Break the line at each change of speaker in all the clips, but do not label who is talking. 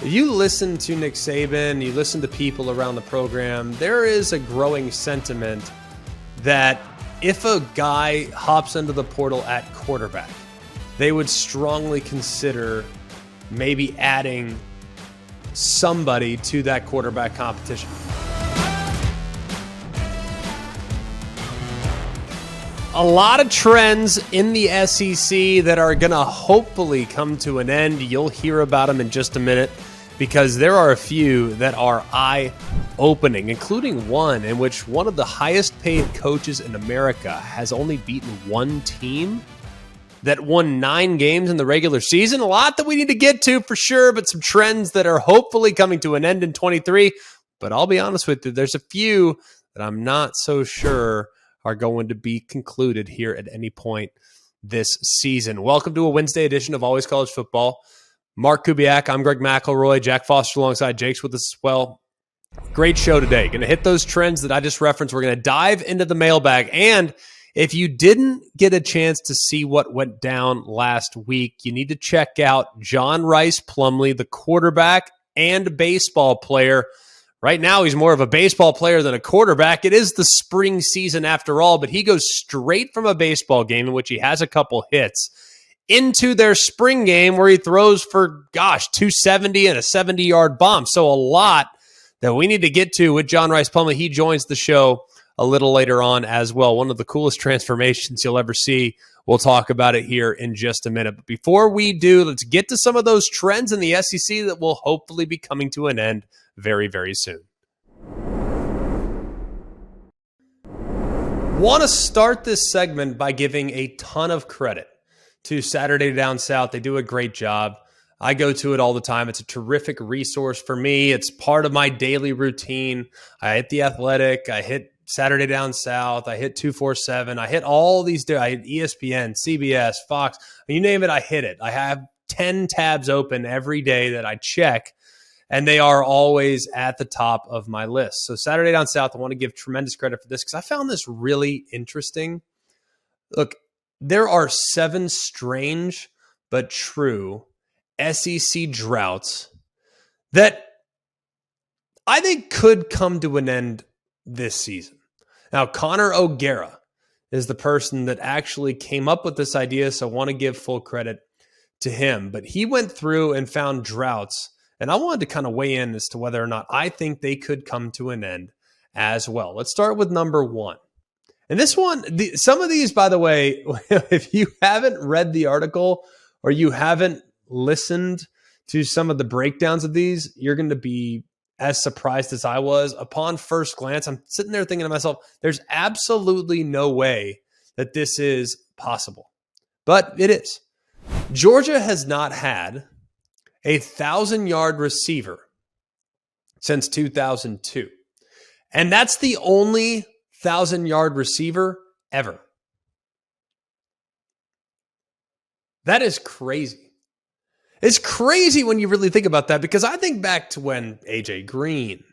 If you listen to Nick Saban, you listen to people around the program, there is a growing sentiment that if a guy hops into the portal at quarterback, they would strongly consider maybe adding somebody to that quarterback competition. A lot of trends in the SEC that are going to hopefully come to an end. You'll hear about them in just a minute because there are a few that are eye-opening, including one in which one of the highest-paid coaches in America has only beaten one team that won 9 games in the regular season. A lot that we need to get to for sure, but some trends that are hopefully coming to an end in 23. But I'll be honest with you, there's a few that I'm not so sure are going to be concluded here at any point this season. Welcome to a Wednesday edition of Always College Football. Mark Kubiak, I'm Greg McElroy, Jack Foster alongside Jake's with us as well. Great show today. Going to hit those trends that I just referenced. We're going to dive into the mailbag. And if you didn't get a chance to see what went down last week, you need to check out John Rhys Plumlee, the quarterback and baseball player. Right now, he's more of a baseball player than a quarterback. It is the spring season after all, but he goes straight from a baseball game in which he has a couple hits into their spring game where he throws for, 270 and a 70-yard bomb. So a lot that we need to get to with John Rhys Plumlee. He joins the show a little later on as well. One of the coolest transformations you'll ever see. We'll talk about it here in just a minute. But before we do, let's get to some of those trends in the SEC that will hopefully be coming to an end very, very soon. Want to start this segment by giving a ton of credit to Saturday Down South. They do a great job. I go to it all the time. It's a terrific resource for me. It's part of my daily routine. I hit The Athletic. I hit Saturday Down South. I hit 247. I hit all these. I hit ESPN, CBS, Fox. You name it, I hit it. I have 10 tabs open every day that I check, and they are always at the top of my list. So Saturday Down South, I want to give tremendous credit for this because I found this really interesting. Look, there are 7 strange but true SEC droughts that I think could come to an end this season. Now, Connor O'Gara is the person that actually came up with this idea, so I want to give full credit to him. But he went through and found droughts, and I wanted to kind of weigh in as to whether or not I think they could come to an end as well. Let's start with number 1. And this one, some of these, by the way, if you haven't read the article or you haven't listened to some of the breakdowns of these, you're going to be as surprised as I was. Upon first glance, I'm sitting there thinking to myself, there's absolutely no way that this is possible. But it is. Georgia has not had a 1,000-yard receiver since 2002. And that's the only 1,000-yard receiver ever. That is crazy. It's crazy when you really think about that, because I think back to when A.J. Green,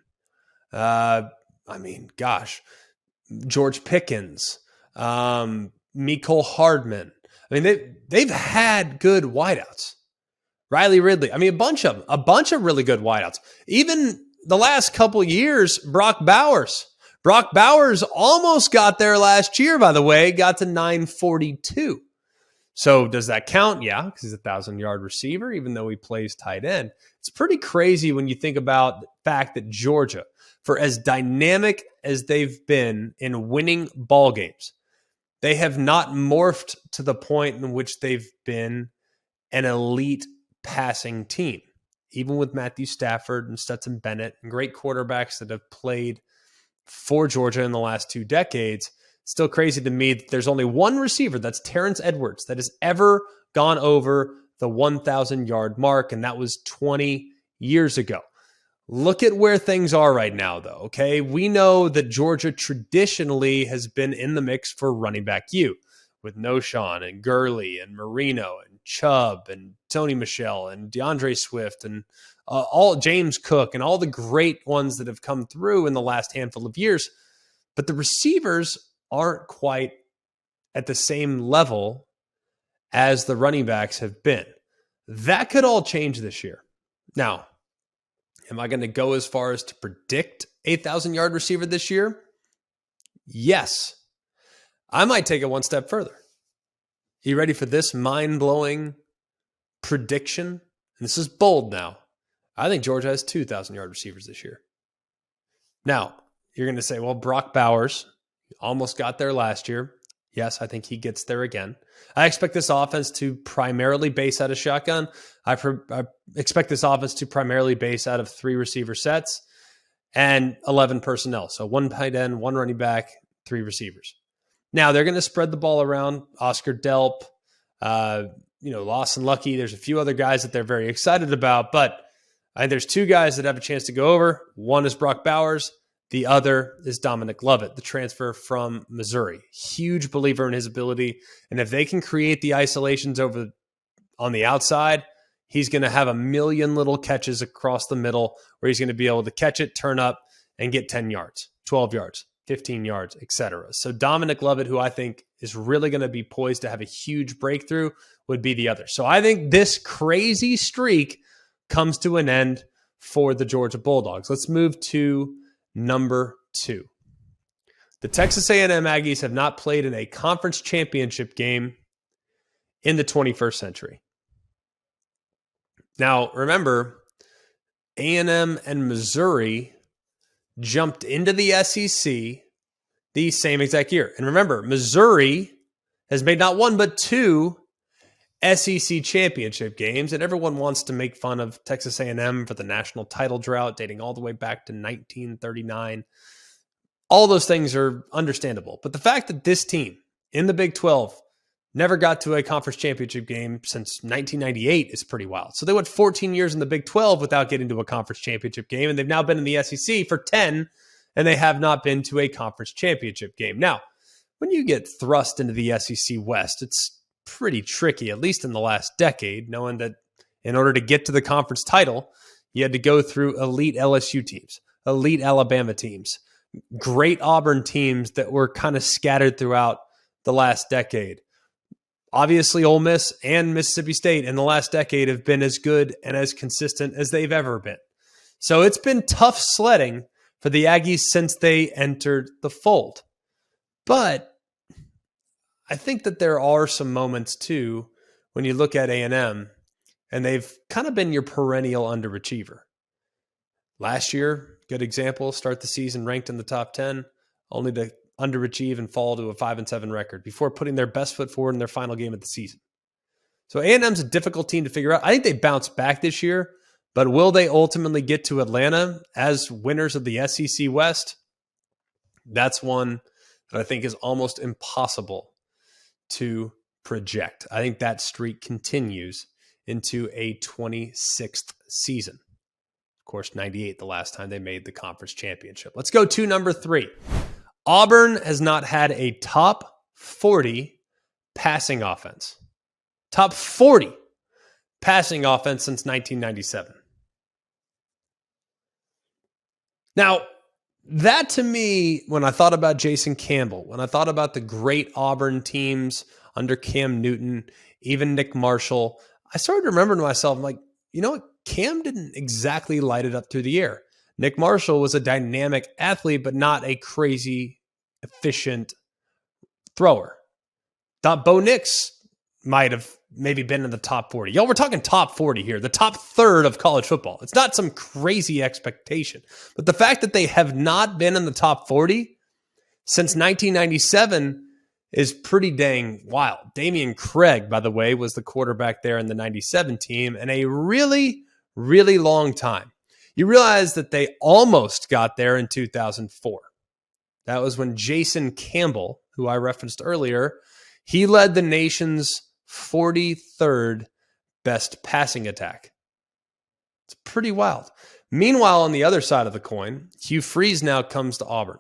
George Pickens, Mecole Hardman. I mean, they've had good wideouts. Riley Ridley. I mean, a bunch of really good wideouts. Even the last couple years, Brock Bowers. Brock Bowers almost got there last year, by the way, got to 942. So does that count? Yeah, because he's a 1,000-yard receiver, even though he plays tight end. It's pretty crazy when you think about the fact that Georgia, for as dynamic as they've been in winning ball games, they have not morphed to the point in which they've been an elite passing team. Even with Matthew Stafford and Stetson Bennett and great quarterbacks that have played for Georgia in the last 2 decades, still crazy to me that there's only one receiver, that's Terrence Edwards, that has ever gone over the 1,000-yard mark, and that was 20 years ago. Look at where things are right now, though, okay? We know that Georgia traditionally has been in the mix for running back U, with Noshawn and Gurley and Marino and Chubb and Tony Michel and DeAndre Swift and all James Cook and all the great ones that have come through in the last handful of years. But the receivers aren't quite at the same level as the running backs have been. That could all change this year. Now, Am I going to go as far as to predict a 1,000-yard receiver this year? Yes. I might take it one step further. You ready for this mind-blowing prediction? And this is bold now. I think Georgia has 2,000-yard receivers this year. Now, you're going to say, well, Brock Bowers almost got there last year. Yes, I think he gets there again. I expect this offense to primarily base out of shotgun. I expect this offense to primarily base out of 3 receiver sets and 11 personnel. So 1 tight end, 1 running back, 3 receivers. Now, they're going to spread the ball around. Oscar Delp, Lawson Lucky. There's a few other guys that they're very excited about, but I think there's 2 guys that have a chance to go over. One is Brock Bowers. The other is Dominic Lovett, the transfer from Missouri. Huge believer in his ability. And if they can create the isolations over on the outside, he's going to have a million little catches across the middle where he's going to be able to catch it, turn up, and get 10 yards, 12 yards, 15 yards, etc. So Dominic Lovett, who I think is really going to be poised to have a huge breakthrough, would be the other. So I think this crazy streak comes to an end for the Georgia Bulldogs. Let's move to number 2. The Texas A&M Aggies have not played in a conference championship game in the 21st century. Now, remember, A&M and Missouri jumped into the SEC the same exact year. And remember, Missouri has made not 1 but 2 SEC championship games, and everyone wants to make fun of Texas A&M for the national title drought dating all the way back to 1939. All those things are understandable. But the fact that this team in the Big 12 never got to a conference championship game since 1998 is pretty wild. So they went 14 years in the Big 12 without getting to a conference championship game, and they've now been in the SEC for 10, and they have not been to a conference championship game. Now, when you get thrust into the SEC West, it's pretty tricky, at least in the last decade, knowing that in order to get to the conference title, you had to go through elite LSU teams, elite Alabama teams, great Auburn teams that were kind of scattered throughout the last decade. Obviously, Ole Miss and Mississippi State in the last decade have been as good and as consistent as they've ever been. So it's been tough sledding for the Aggies since they entered the fold. But I think that there are some moments, too, when you look at A&M, and they've kind of been your perennial underachiever. Last year, good example, start the season ranked in the top 10, only to underachieve and fall to a 5-7 record before putting their best foot forward in their final game of the season. So A&M's a difficult team to figure out. I think they bounce back this year, but will they ultimately get to Atlanta as winners of the SEC West? That's one that I think is almost impossible to project. I think that streak continues into a 26th season. Of course, 98, the last time they made the conference championship. Let's go to number 3. Auburn has not had a top 40 passing offense. Top 40 passing offense since 1997. Now, that to me, when I thought about Jason Campbell, when I thought about the great Auburn teams under Cam Newton, even Nick Marshall, I started remembering to myself, I'm like, you know what? Cam didn't exactly light it up through the air. Nick Marshall was a dynamic athlete, but not a crazy efficient thrower. Thought Bo Nix might have maybe been in the top 40. Yo, we're talking top 40 here, the top third of college football. It's not some crazy expectation. But the fact that they have not been in the top 40 since 1997 is pretty dang wild. Damian Craig, by the way, was the quarterback there in the 97 team, and a really, really long time. You realize that they almost got there in 2004. That was when Jason Campbell, who I referenced earlier, he led the nation's 43rd best passing attack. It's pretty wild. Meanwhile, on the other side of the coin, Hugh Freeze now comes to Auburn.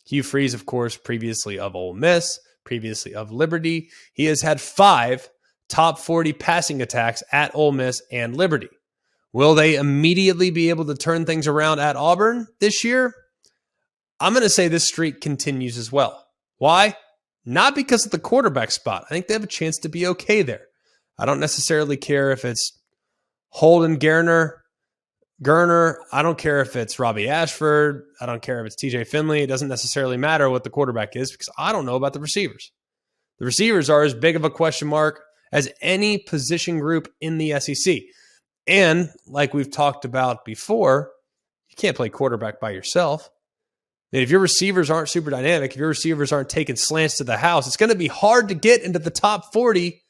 Hugh Freeze, of course, previously of Ole Miss, previously of Liberty. He has had 5 top 40 passing attacks at Ole Miss and Liberty. Will they immediately be able to turn things around at Auburn this year? I'm going to say this streak continues as well. Why? Not because of the quarterback spot. I think they have a chance to be okay there. I don't necessarily care if it's Holden Geriner Gurner, I don't care if it's Robbie Ashford. I don't care if it's TJ Finley. It doesn't necessarily matter what the quarterback is because I don't know about the receivers. The receivers are as big of a question mark as any position group in the SEC. And like we've talked about before, you can't play quarterback by yourself. And if your receivers aren't super dynamic, if your receivers aren't taking slants to the house, it's going to be hard to get into the top 40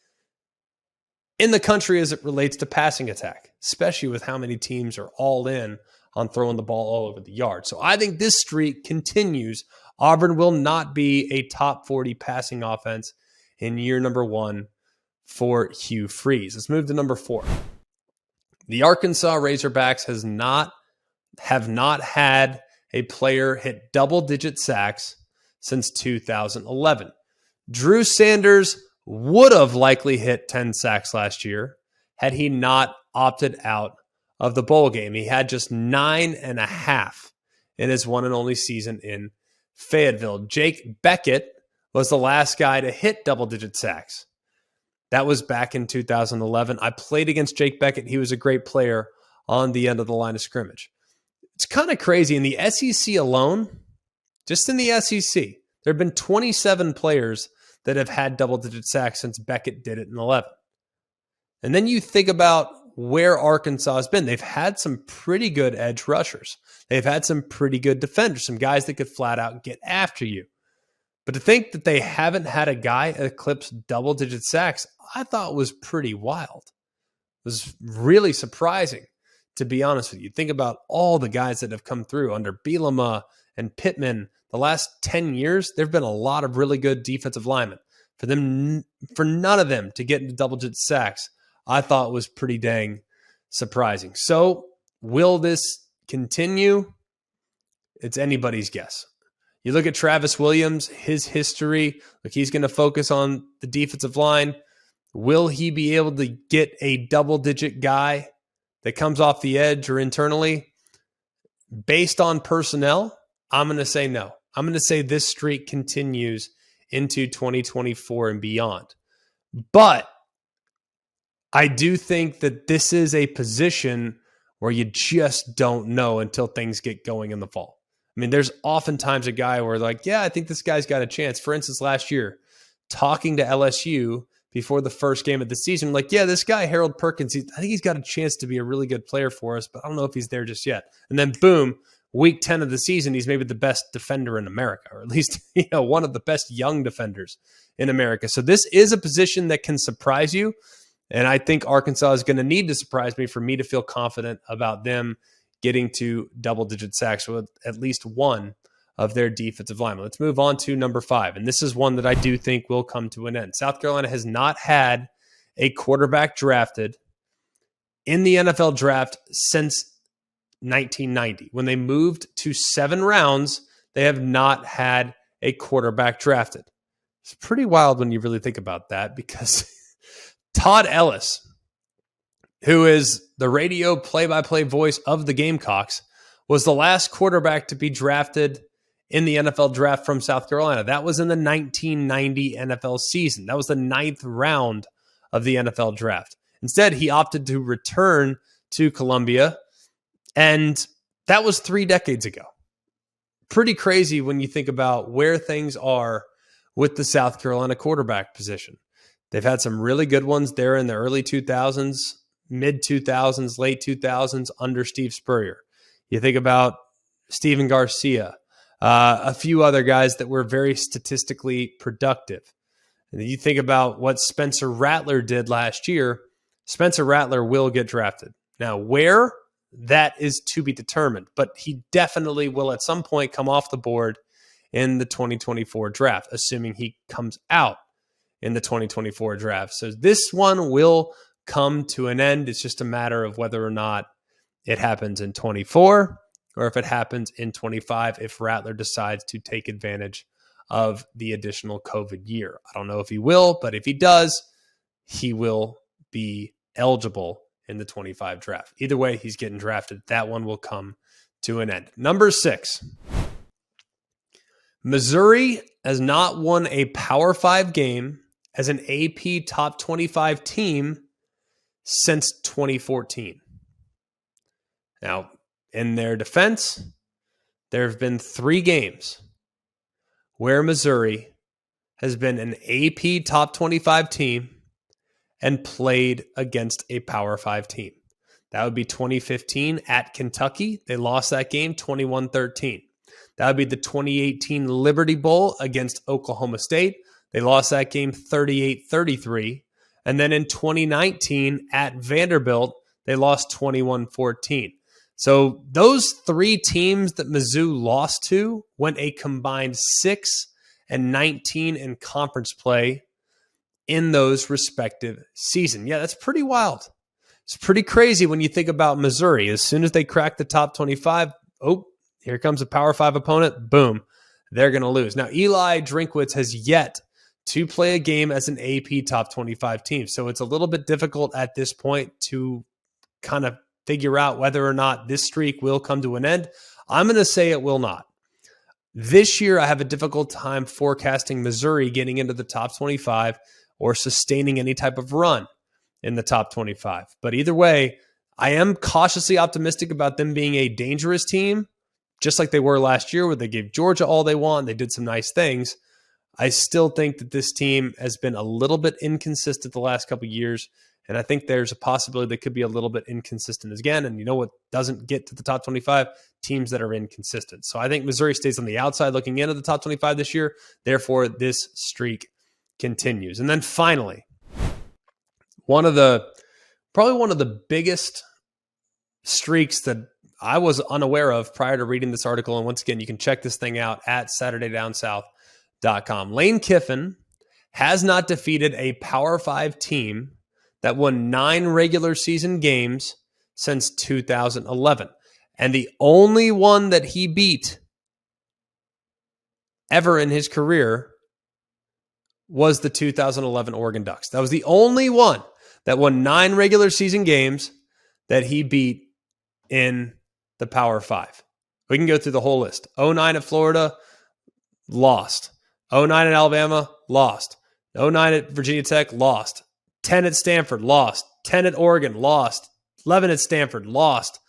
in the country as it relates to passing attack, especially with how many teams are all in on throwing the ball all over the yard. So I think this streak continues. Auburn will not be a top 40 passing offense in year number 1 for Hugh Freeze. Let's move to number 4. The Arkansas Razorbacks have not had a player hit double-digit sacks since 2011. Drew Sanders would have likely hit 10 sacks last year had he not opted out of the bowl game. He had just 9.5 in his one and only season in Fayetteville. Jake Beckett was the last guy to hit double-digit sacks. That was back in 2011. I played against Jake Beckett. He was a great player on the end of the line of scrimmage. It's kind of crazy. In the SEC alone, just in the SEC, there have been 27 players that have had double-digit sacks since Beckett did it in 11. And then you think about where Arkansas has been. They've had some pretty good edge rushers. They've had some pretty good defenders, some guys that could flat out get after you. But to think that they haven't had a guy eclipse double-digit sacks, I thought was pretty wild. It was really surprising, to be honest with you. Think about all the guys that have come through under Bielema and Pittman. The last 10 years, there have been a lot of really good defensive linemen. For none of them to get into double-digit sacks, I thought was pretty dang surprising. So will this continue? It's anybody's guess. You look at Travis Williams, his history, like he's going to focus on the defensive line. Will he be able to get a double-digit guy that comes off the edge or internally? Based on personnel, I'm going to say no. I'm going to say this streak continues into 2024 and beyond. But I do think that this is a position where you just don't know until things get going in the fall. I mean, there's oftentimes a guy where like, yeah, I think this guy's got a chance. For instance, last year, talking to LSU before the first game of the season, like, yeah, this guy, Harold Perkins, I think he's got a chance to be a really good player for us, but I don't know if he's there just yet. And then boom, week 10 of the season, he's maybe the best defender in America, or at least, one of the best young defenders in America. So this is a position that can surprise you. And I think Arkansas is going to need to surprise me for me to feel confident about them getting to double-digit sacks with at least one of their defensive linemen. Let's move on to number 5. And this is one that I do think will come to an end. South Carolina has not had a quarterback drafted in the NFL draft since 1990. When they moved to 7 rounds, they have not had a quarterback drafted. It's pretty wild when you really think about that, because Todd Ellis, who is the radio play-by-play voice of the Gamecocks, was the last quarterback to be drafted in the NFL draft from South Carolina. That was in the 1990 NFL season. That was the 9th round of the NFL draft. Instead, he opted to return to Columbia, and that was 3 decades ago. Pretty crazy when you think about where things are with the South Carolina quarterback position. They've had some really good ones there in the early 2000s, mid-2000s, late 2000s under Steve Spurrier. You think about Steven Garcia, a few other guys that were very statistically productive. And then you think about what Spencer Rattler did last year. Spencer Rattler will get drafted. Now, where? That is to be determined. But he definitely will at some point come off the board in the 2024 draft, assuming he comes out in the 2024 draft. So this one will come to an end. It's just a matter of whether or not it happens in 24 or if it happens in 25 if Rattler decides to take advantage of the additional COVID year. I don't know if he will, but if he does, he will be eligible in the 25 draft. Either way, he's getting drafted. That one will come to an end. Number 6. Missouri has not won a Power 5 game as an AP top 25 team since 2014. Now, in their defense, there have been 3 games where Missouri has been an AP top 25 team and played against a Power 5 team. That would be 2015 at Kentucky. They lost that game 21-13. That would be the 2018 Liberty Bowl against Oklahoma State. They lost that game 38-33. And then in 2019 at Vanderbilt, they lost 21-14. So those 3 teams that Mizzou lost to went a combined 6-19 in conference play in those respective seasons. Yeah, that's pretty wild. It's pretty crazy when you think about Missouri. As soon as they crack the top 25, oh, here comes a Power 5 opponent. Boom, they're going to lose. Now, Eli Drinkwitz has yet to play a game as an AP top 25 team. So it's a little bit difficult at this point to kind of figure out whether or not this streak will come to an end. I'm going to say it will not. This year, I have a difficult time forecasting Missouri getting into the top 25 or sustaining any type of run in the top 25. But either way, I am cautiously optimistic about them being a dangerous team, just like they were last year where they gave Georgia all they want. They did some nice things. I still think that this team has been a little bit inconsistent the last couple of years, and I think there's a possibility they could be a little bit inconsistent again. And you know what doesn't get to the top 25? Teams that are inconsistent. So I think Missouri stays on the outside looking into the top 25 this year. Therefore, this streak continues. And then finally, probably one of the biggest streaks that I was unaware of prior to reading this article. And once again, you can check this thing out at SaturdayDownSouth.com. Lane Kiffin has not defeated a Power 5 team that won 9 regular season games since 2011. And the only one that he beat ever in his career was the 2011 Oregon Ducks. That was the only one that won 9 regular season games that he beat in the Power 5. We can go through the whole list. 09 at Florida, lost. 09 at Alabama, lost. 09 at Virginia Tech, lost. 10 at Stanford, lost. 10 at Oregon, lost. 11 at Stanford, lost.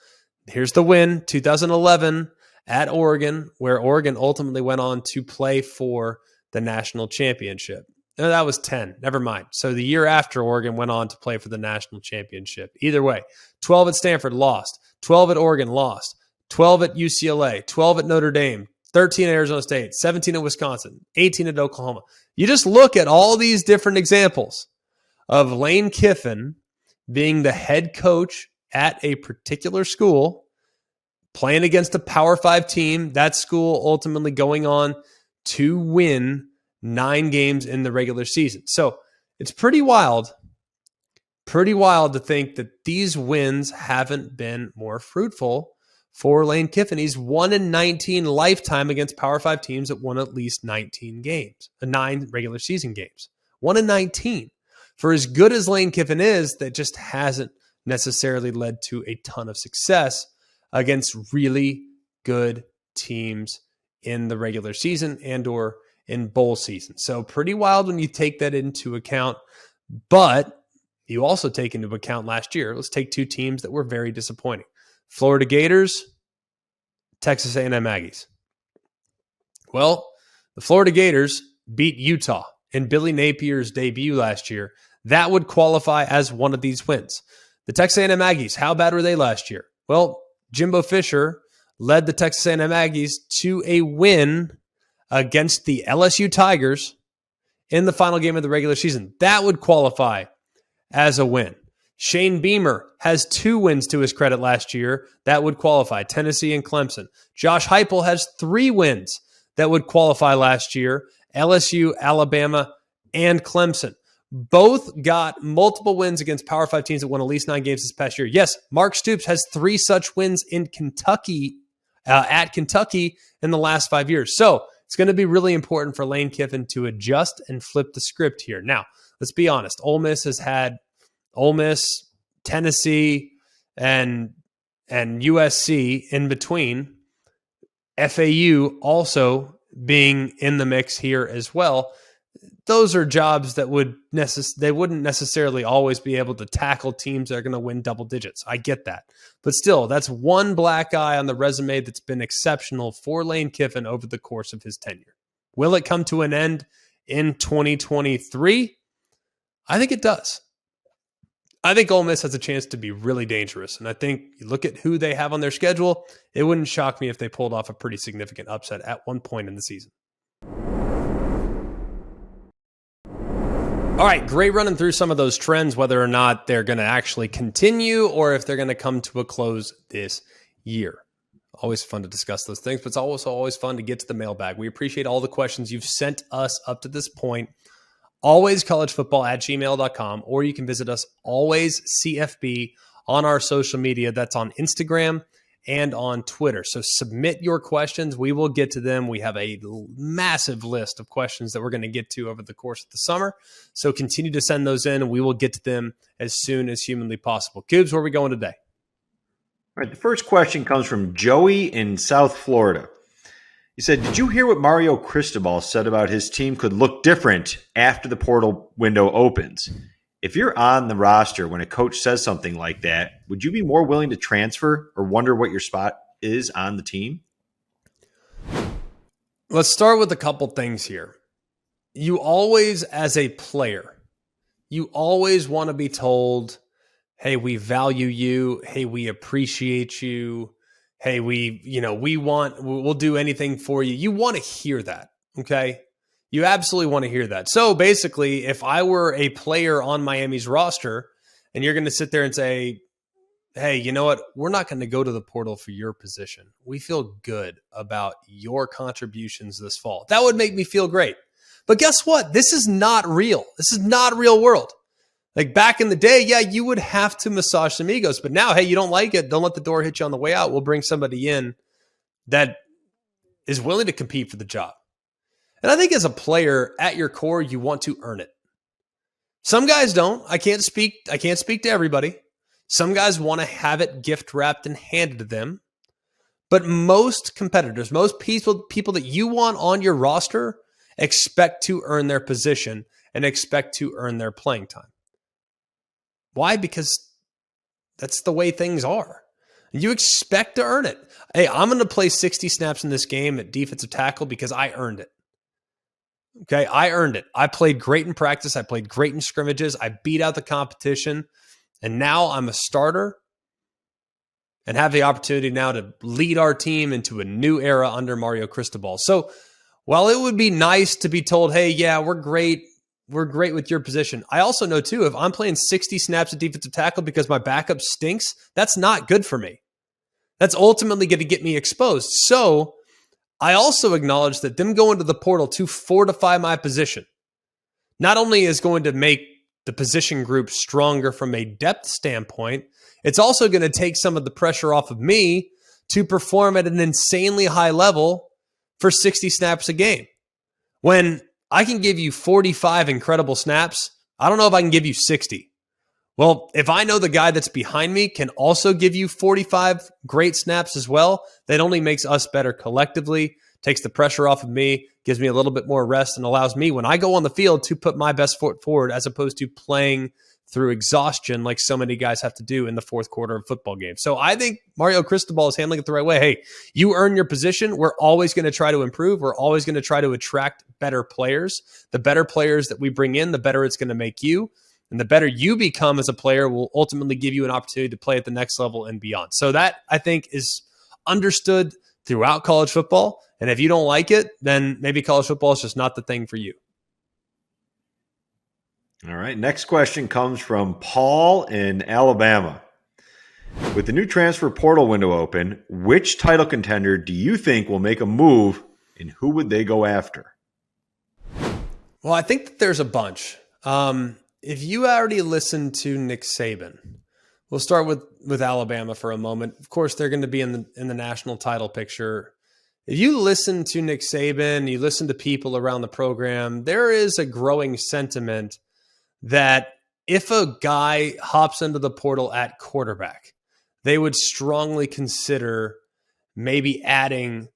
Here's the win, 2011 at Oregon, where Oregon ultimately went on to play for the national championship. No, that was 10. Never mind. So the year after, Oregon went on to play for the national championship. Either way, 12 at Stanford, lost. 12 at Oregon, lost. 12 at UCLA. 12 at Notre Dame. 13 at Arizona State. 17 at Wisconsin. 18 at Oklahoma. You just look at all these different examples of Lane Kiffin being the head coach at a particular school, playing against a Power 5 team, that school ultimately going on to win 9 games in the regular season. So it's pretty wild to think that these wins haven't been more fruitful for Lane Kiffin. He's 1-19 lifetime against Power 5 teams that won at least 19 games, 9 regular season games. 1-19. For as good as Lane Kiffin is, that just hasn't necessarily led to a ton of success against really good teams in the regular season and or in bowl season. So pretty wild when you take that into account. But you also take into account last year. Let's take 2 teams that were very disappointing. Florida Gators, Texas A&M Aggies. Well, the Florida Gators beat Utah in Billy Napier's debut last year. That would qualify as one of these wins. The Texas A&M Aggies, how bad were they last year? Well, Jimbo Fisher led the Texas A&M Aggies to a win against the LSU Tigers in the final game of the regular season. That would qualify as a win. Shane Beamer has 2 wins to his credit last year. That would qualify, Tennessee and Clemson. Josh Heupel has 3 wins that would qualify last year, LSU, Alabama, and Clemson. Both got multiple wins against Power 5 teams that won at least 9 games this past year. Yes, Mark Stoops has 3 such wins in Kentucky, at Kentucky in the last 5 years. So it's going to be really important for Lane Kiffin to adjust and flip the script here. Now, let's be honest. Ole Miss, Tennessee, and USC in between. FAU also being in the mix here as well. those are jobs that they wouldn't necessarily always be able to tackle teams that are going to win double digits. I get that. But still, that's one black eye on the resume that's been exceptional for Lane Kiffin over the course of his tenure. Will it come to an end in 2023? I think it does. I think Ole Miss has a chance to be really dangerous. And I think you look at who they have on their schedule, it wouldn't shock me if they pulled off a pretty significant upset at one point in the season. All right, great running through some of those trends, whether or not they're going to actually continue or if they're going to come to a close this year. Always fun to discuss those things, but it's also always fun to get to the mailbag. We appreciate all the questions you've sent us up to this point. alwayscollegefootball@gmail.com, or you can visit us alwayscfb on our social media. That's on Instagram and on Twitter. So submit your questions. We will get to them. We have a massive list of questions that we're going to get to over the course of the summer. So continue to send those in, and we will get to them as soon as humanly possible. Cubes, where are we going today?
All right, the first question comes from Joey in South Florida. He said, did you hear what Mario Cristobal said about his team could look different after the portal window opens? If you're on the roster when a coach says something like that, would you be more willing to transfer or wonder what your spot is on the team?
Let's start with a couple things here. You always, as a player, you always want to be told, hey, we value you. Hey, we appreciate you. Hey, we'll do anything for you. You want to hear that, okay? You absolutely want to hear that. So basically, if I were a player on Miami's roster and you're going to sit there and say, hey, you know what? We're not going to go to the portal for your position. We feel good about your contributions this fall. That would make me feel great. But guess what? This is not real. This is not real world. Like back in the day, yeah, you would have to massage some egos. But now, hey, you don't like it. Don't let the door hit you on the way out. We'll bring somebody in that is willing to compete for the job. And I think as a player, at your core, you want to earn it. Some guys don't. I can't speak to everybody. Some guys want to have it gift wrapped and handed to them. But most competitors, most people that you want on your roster expect to earn their position and expect to earn their playing time. Why? Because that's the way things are. You expect to earn it. Hey, I'm going to play 60 snaps in this game at defensive tackle because I earned it. Okay, I earned it. I played great in practice. I played great in scrimmages. I beat out the competition. And now I'm a starter and have the opportunity now to lead our team into a new era under Mario Cristobal. So while it would be nice to be told, hey, yeah, we're great with your position, I also know too, if I'm playing 60 snaps at defensive tackle because my backup stinks, that's not good for me. That's ultimately going to get me exposed. So I also acknowledge that them going to the portal to fortify my position not only is going to make the position group stronger from a depth standpoint, it's also going to take some of the pressure off of me to perform at an insanely high level for 60 snaps a game. When I can give you 45 incredible snaps, I don't know if I can give you 60. Well, if I know the guy that's behind me can also give you 45 great snaps as well, that only makes us better collectively, takes the pressure off of me, gives me a little bit more rest, and allows me, when I go on the field, to put my best foot forward as opposed to playing through exhaustion like so many guys have to do in the fourth quarter of football games. So I think Mario Cristobal is handling it the right way. Hey, you earn your position. We're always going to try to improve. We're always going to try to attract better players. The better players that we bring in, the better it's going to make you. And the better you become as a player will ultimately give you an opportunity to play at the next level and beyond. So that, I think, is understood throughout college football. And if you don't like it, then maybe college football is just not the thing for you.
All right. Next question comes from Paul in Alabama. With the new transfer portal window open, which title contender do you think will make a move, and who would they go after?
Well, I think that there's a bunch. If you already listened to Nick Saban, we'll start with Alabama for a moment. Of course, they're going to be in the national title picture. If you listen to Nick Saban, you listen to people around the program, there is a growing sentiment that if a guy hops into the portal at quarterback, they would strongly consider maybe adding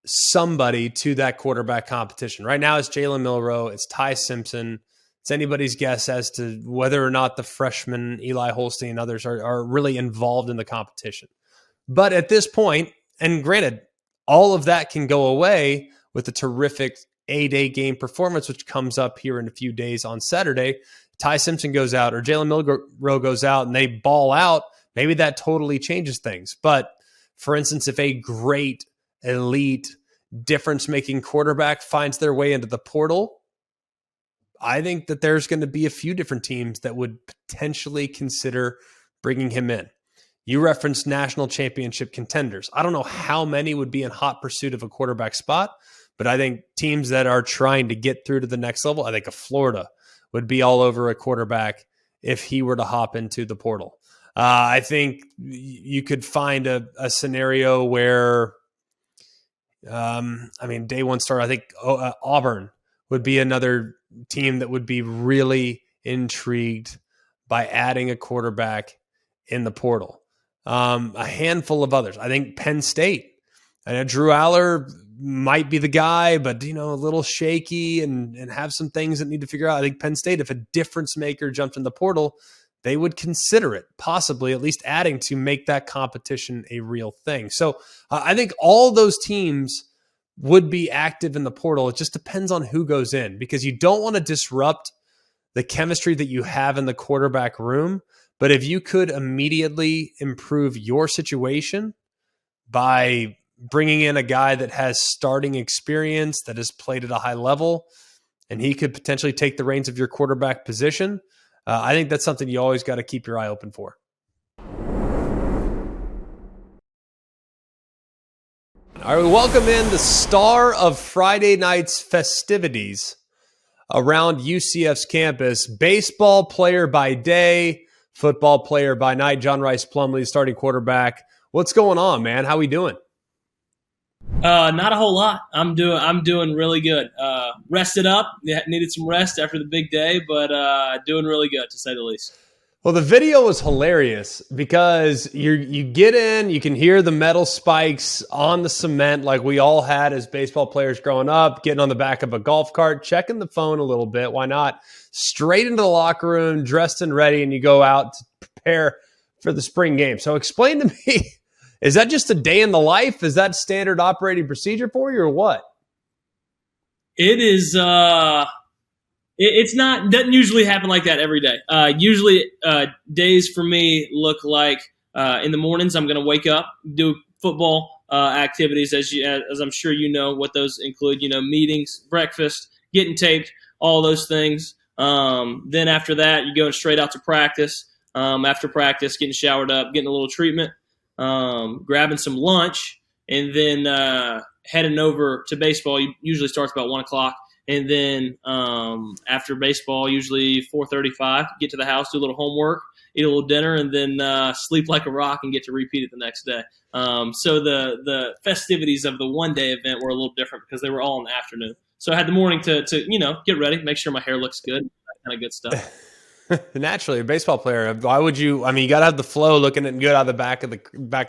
somebody to that quarterback competition. Right now it's Jalen Milroe, it's Ty Simpson. It's anybody's guess as to whether or not the freshman Eli Holstein and others are really involved in the competition. But at this point, and granted, all of that can go away with a terrific A-Day game performance, which comes up here in a few days on Saturday. Ty Simpson goes out or Jalen Milroe goes out and they ball out. Maybe that totally changes things. But for instance, if a great, elite, difference-making quarterback finds their way into the portal, I think that there's going to be a few different teams that would potentially consider bringing him in. You referenced national championship contenders. I don't know how many would be in hot pursuit of a quarterback spot, but I think teams that are trying to get through to the next level, I think a Florida would be all over a quarterback if he were to hop into the portal. I think you could find a scenario where, day one start, I think Auburn would be another team that would be really intrigued by adding a quarterback in the portal. A handful of others. I think Penn State. I know Drew Aller might be the guy, but a little shaky and have some things that need to figure out. I think Penn State, if a difference maker jumped in the portal, they would consider it, possibly at least adding to make that competition a real thing. So I think all those teams would be active in the portal. It just depends on who goes in, because you don't want to disrupt the chemistry that you have in the quarterback room. But if you could immediately improve your situation by bringing in a guy that has starting experience, that has played at a high level, and he could potentially take the reins of your quarterback position, I think that's something you always got to keep your eye open for. All right, we welcome in the star of Friday night's festivities around UCF's campus, baseball player by day, football player by night, John Rhys Plumlee, starting quarterback. What's going on, man? How we doing?
Not a whole lot. I'm doing really good. Rested up. Needed some rest after the big day, but doing really good, to say the least.
Well, the video was hilarious because you get in, you can hear the metal spikes on the cement like we all had as baseball players growing up, getting on the back of a golf cart, checking the phone a little bit. Why not? Straight into the locker room, dressed and ready, and you go out to prepare for the spring game. So explain to me, is that just a day in the life? Is that standard operating procedure for you or what?
It is. It's not, doesn't usually happen like that every day. Usually days for me look like in the mornings I'm going to wake up, do football activities, as I'm sure you know what those include, meetings, breakfast, getting taped, all those things. Then after that, you're going straight out to practice. After practice, getting showered up, getting a little treatment, grabbing some lunch, and then heading over to baseball. Usually starts about 1 o'clock. And then after baseball, usually 4:35, get to the house, do a little homework, eat a little dinner, and then sleep like a rock and get to repeat it the next day. So the festivities of the one-day event were a little different because they were all in the afternoon. So I had the morning to get ready, make sure my hair looks good, that kind of good stuff.
Naturally, a baseball player. Why would you? I mean, you got to have the flow looking good out of the back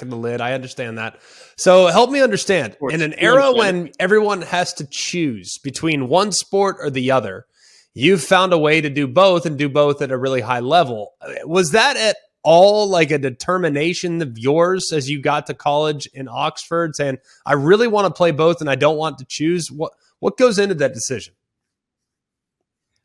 of the lid. I understand that. So help me understand. In an era when everyone has to choose between one sport or the other, you've found a way to do both and do both at a really high level. Was that at all like a determination of yours as you got to college in Oxford, saying, "I really want to play both and I don't want to choose"? What goes into that decision?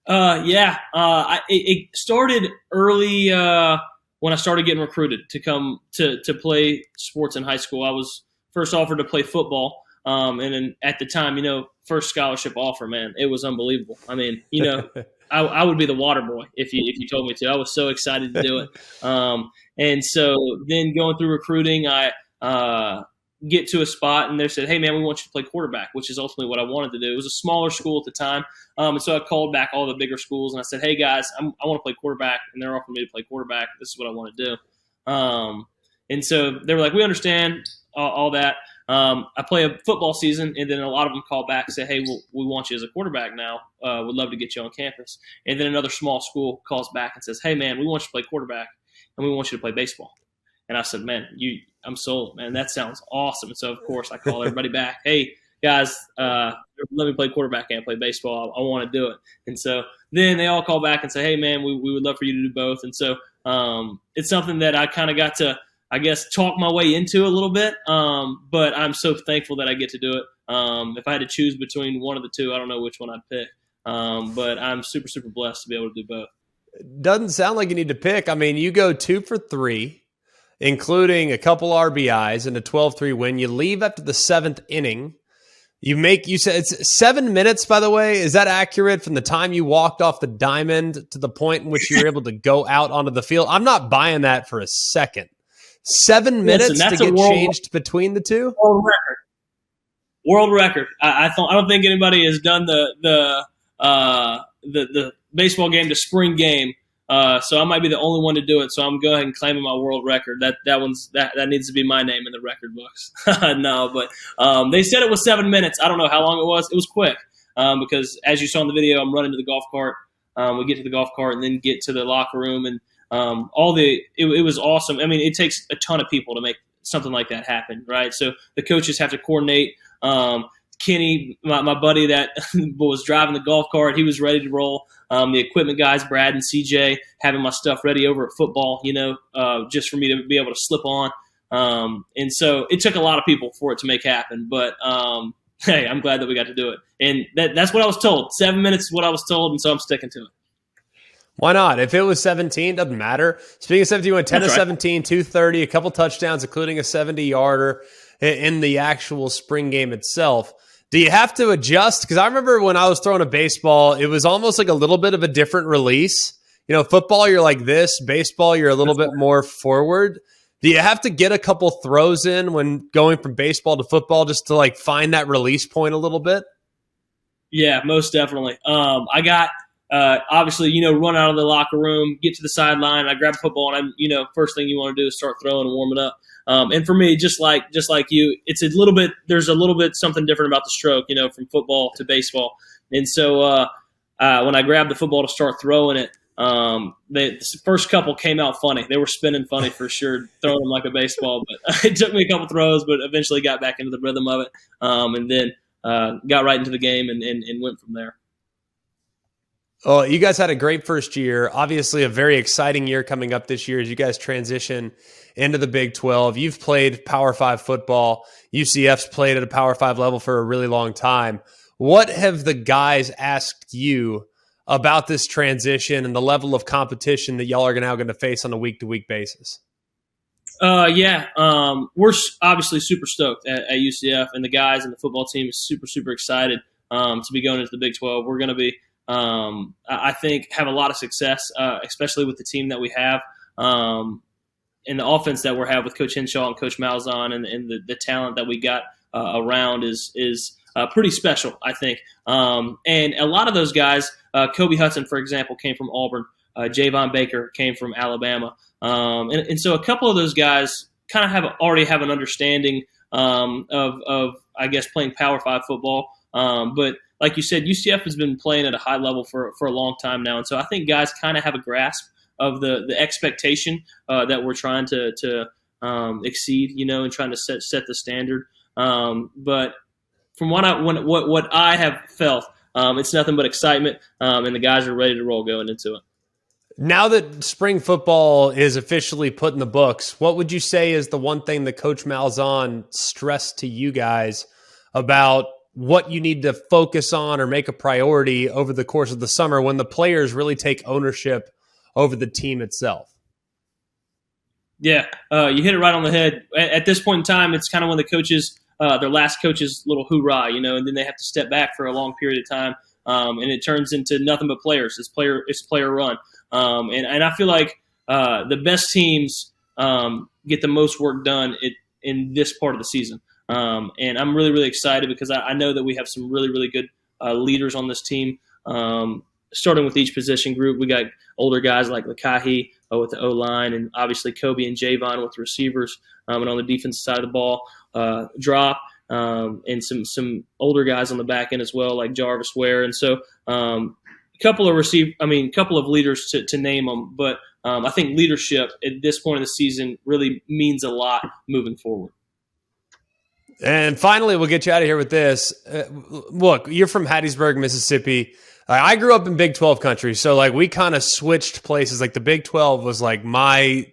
It started early when I started getting recruited to come to play sports in high school. I was first offered to play football, and then at the time, first scholarship offer, man, it was unbelievable. I mean, I would be the water boy if you told me to. I was so excited to do it. And so then going through recruiting, I get to a spot and they said, "Hey man, we want you to play quarterback," which is ultimately what I wanted to do. It was a smaller school at the time. And so I called back all the bigger schools and I said, "Hey guys, I want to play quarterback." And they're offering me to play quarterback. This is what I want to do. And so they were like, "We understand all that." I play a football season, and then a lot of them call back and say, "Hey, we want you as a quarterback now. We'd love to get you on campus." And then another small school calls back and says, "Hey man, we want you to play quarterback and we want you to play baseball." And I said, "Man, I'm sold, man. That sounds awesome." And so, of course, I call everybody back. "Hey, guys, let me play quarterback and play baseball. I want to do it. And so then they all call back and say, hey, man, we would love for you to do both. And so it's something that I kind of got to, I guess, talk my way into a little bit. But I'm so thankful that I get to do it. If I had to choose between one of the two, I don't know which one I'd pick. But I'm super, super blessed to be able to do both.
Doesn't sound like you need to pick. I mean, you go 2 for 3, including a couple RBIs and a 12-3 win. You leave after the 7th inning. You said it's 7 minutes, by the way. Is that accurate from the time you walked off the diamond to the point in which you were able to go out onto the field? I'm not buying that for a second. 7 minutes to get changed between the two?
World record. I don't think anybody has done the baseball game to spring game. So I might be the only one to do it. So I'm going ahead and claiming my world record. That needs to be my name in the record books. No, but they said it was 7 minutes. I don't know how long it was. It was quick because as you saw in the video, I'm running to the golf cart. We get to the golf cart and then get to the locker room and it was awesome. I mean, it takes a ton of people to make something like that happen, right? So the coaches have to coordinate. Kenny, my buddy that was driving the golf cart, he was ready to roll. The equipment guys, Brad and CJ, having my stuff ready over at football, just for me to be able to slip on. And so it took a lot of people for it to make happen. But, hey, I'm glad that we got to do it. And that's what I was told. 7 minutes is what I was told, and so I'm sticking to it.
Why not? If it was 17, doesn't matter. Speaking of 17, you went 10 to 17, 230, a couple touchdowns, including a 70-yarder in the actual spring game itself. Do you have to adjust? Because I remember when I was throwing a baseball, it was almost like a little bit of a different release. Football, you're like this. Baseball, you're a little bit more forward. Do you have to get a couple throws in when going from baseball to football just to like find that release point a little bit?
Yeah, most definitely. I got obviously, run out of the locker room, get to the sideline. I grab a football, and first thing you want to do is start throwing and warming up. And for me, just like you, it's there's a little bit something different about the stroke, from football to baseball. And so when I grabbed the football to start throwing it, the first couple came out funny. They were spinning funny for sure, throwing them like a baseball. But it took me a couple throws, but eventually got back into the rhythm of it, and then got right into the game and went from there.
Oh, you guys had a great first year. Obviously, a very exciting year coming up this year as you guys transition into the Big 12. You've played Power 5 football. UCF's played at a Power 5 level for a really long time. What have the guys asked you about this transition and the level of competition that y'all are now going to face on a week-to-week basis? We're obviously super stoked at UCF, and the guys and the football team is super, super excited to be going into the Big 12. We're going to be I think have a lot of success, especially with the team that we have, and the offense that we have with Coach Henshaw and Coach Malzahn, and the talent that we got around is pretty special, I think. And a lot of those guys, Kobe Hudson, for example, came from Auburn. Javon Baker came from Alabama, and so a couple of those guys kind of already have an understanding of I guess playing Power 5 football, but like you said, UCF has been playing at a high level for a long time now. And so I think guys kind of have a grasp of the expectation that we're trying to exceed, and trying to set the standard. But from what I have felt, it's nothing but excitement, and the guys are ready to roll going into it. Now that spring football is officially put in the books, what would you say is the one thing that Coach Malzahn stressed to you guys about what you need to focus on or make a priority over the course of the summer when the players really take ownership over the team itself?
Yeah, you hit it right on the head. At this point in time, it's kind of when the coaches, their last coach's little hoorah, and then they have to step back for a long period of time, and it turns into nothing but players. It's player run, and I feel like the best teams get the most work done in this part of the season. And I'm really, really excited because I know that we have some really, really good leaders on this team. Starting with each position group, we got older guys like Lakahi with the O-line, and obviously Kobe and Javon with the receivers, and on the defensive side of the ball, Drop, and some older guys on the back end as well, like Jarvis Ware. And so a couple of leaders to name them, but I think leadership at this point of the season really means a lot moving forward.
And finally, we'll get you out of here with this. Look, you're from Hattiesburg, Mississippi. I grew up in Big 12 country, so like we kind of switched places. Like the Big 12 was like my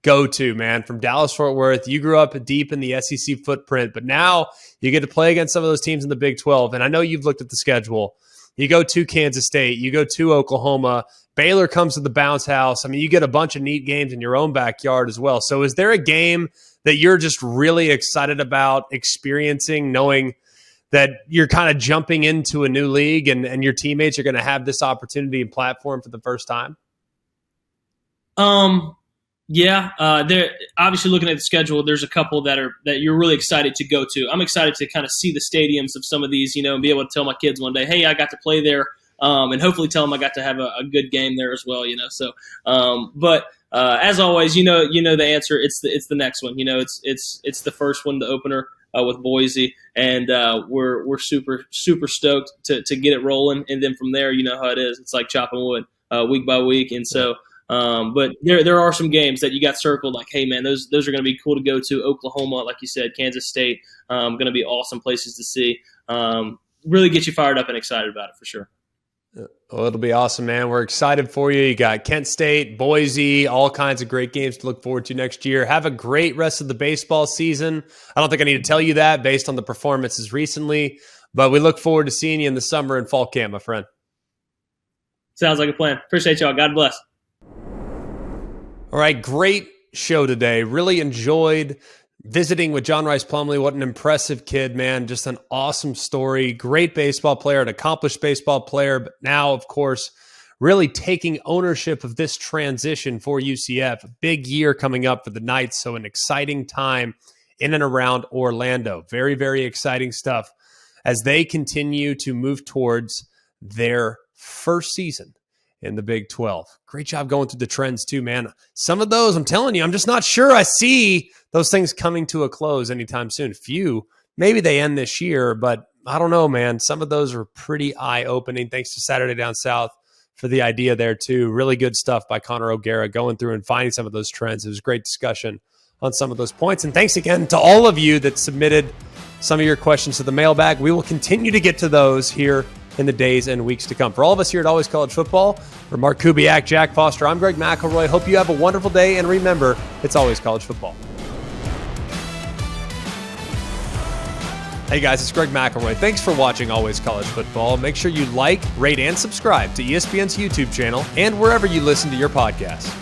go-to, man. From Dallas-Fort Worth, you grew up deep in the SEC footprint, but now you get to play against some of those teams in the Big 12. And I know you've looked at the schedule. You go to Kansas State, you go to Oklahoma. Baylor comes to the bounce house. I mean, you get a bunch of neat games in your own backyard as well. So is there a game that you're just really excited about experiencing, knowing that you're kind of jumping into a new league and your teammates are going to have this opportunity and platform for the first time?
They're obviously looking at the schedule. There's a couple that you're really excited to go to. I'm excited to kind of see the stadiums of some of these, and be able to tell my kids one day, hey, I got to play there, and hopefully tell them I got to have a good game there as well. So, as always, the answer. It's the next one. It's the first one, the opener with Boise, and we're super stoked to get it rolling, and then from there, you know how it is. It's like chopping wood week by week, and so. But there are some games that you got circled like, hey, man, those are going to be cool to go to. Oklahoma, like you said, Kansas State, going to be awesome places to see. Really get you fired up and excited about it for sure.
Well, it'll be awesome, man. We're excited for you. You got Kent State, Boise, all kinds of great games to look forward to next year. Have a great rest of the baseball season. I don't think I need to tell you that based on the performances recently, but we look forward to seeing you in the summer and fall camp, my friend.
Sounds like a plan. Appreciate y'all. God bless.
All right, great show today. Really enjoyed visiting with John Rhys Plumlee. What an impressive kid, man. Just an awesome story. Great baseball player, an accomplished baseball player, but now, of course, really taking ownership of this transition for UCF. A big year coming up for the Knights, so an exciting time in and around Orlando. Very, very exciting stuff as they continue to move towards their first season in the Big 12. Great job going through the trends too, man. Some of those, I'm telling you, I'm just not sure I see those things coming to a close anytime soon. Few, maybe they end this year, but I don't know, man. Some of those are pretty eye-opening. Thanks to Saturday Down South for the idea there too. Really good stuff by Connor O'Gara going through and finding some of those trends. It was a great discussion on some of those points. And thanks again to all of you that submitted some of your questions to the mailbag. We will continue to get to those here in the days and weeks to come. For all of us here at Always College Football, for Mark Kubiak, Jack Foster, I'm Greg McElroy. Hope you have a wonderful day, and remember, it's always college football. Hey guys, it's Greg McElroy. Thanks for watching Always College Football. Make sure you like, rate, and subscribe to ESPN's YouTube channel and wherever you listen to your podcasts.